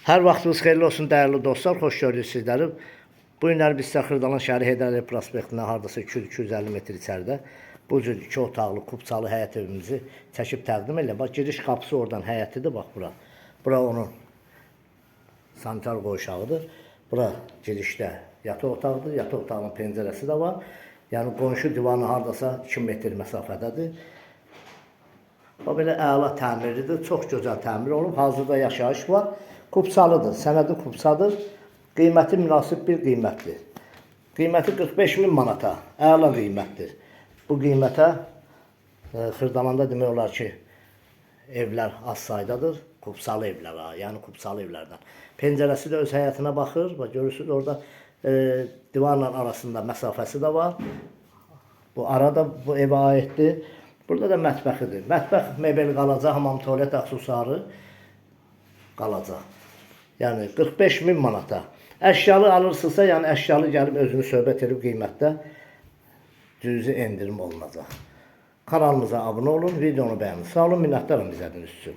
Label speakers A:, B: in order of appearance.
A: Hər vaxtınız xeyirli olsun dəyərli dostlar, xoş gördük sizləri. Bu günlər biz Xırdalan şəhəri Heydər Əliyev prospektindən hardasa 200-250 metr içəridə bu cür 2 otaqlı, kubçalı həyət evimizi çəkib təqdim edirəm. Bax, giriş qapısı oradan həyətidir, bax bura. Bura onun sanitar qoğuşağıdır. Bura girişdə yataq otağıdır, yataq otağının pəncərəsi də var. Yəni qonşu divanı hardasa 2 metr məsafədədir. O belə əla təmirlidir, çox gözəl təmir olub. Hazırda yaşayış var. Kubçalıdır, sənədi kubçadır. Qiyməti münasib bir qiymətdir. Qiyməti 45.000 manata, əla qiymətdir. Bu qiymətə Xırdalanda demək olar ki, evlər az saydadır. Kubçalı evlər, yəni kubçalı evlərdən. Pəncərəsi də öz həyətinə baxır. Görürsünüz, orada divarla arasında məsafəsi də var. Bu ara da bu evə aiddir. Burada da mətbəxidir. Mətbəx mebel qalacaq, hamam tualet aksesuarı qalacaq. Yəni 45.000 manata. Əşyalı alırsınızsa, yəni əşyalı gəlib özünü söhbət edib qiymətdə cüzi endirim olunacaq. Kanalımıza abunə olun, videonu bəyənin. Sağ olun, minnətdarım izlədiyiniz üçün.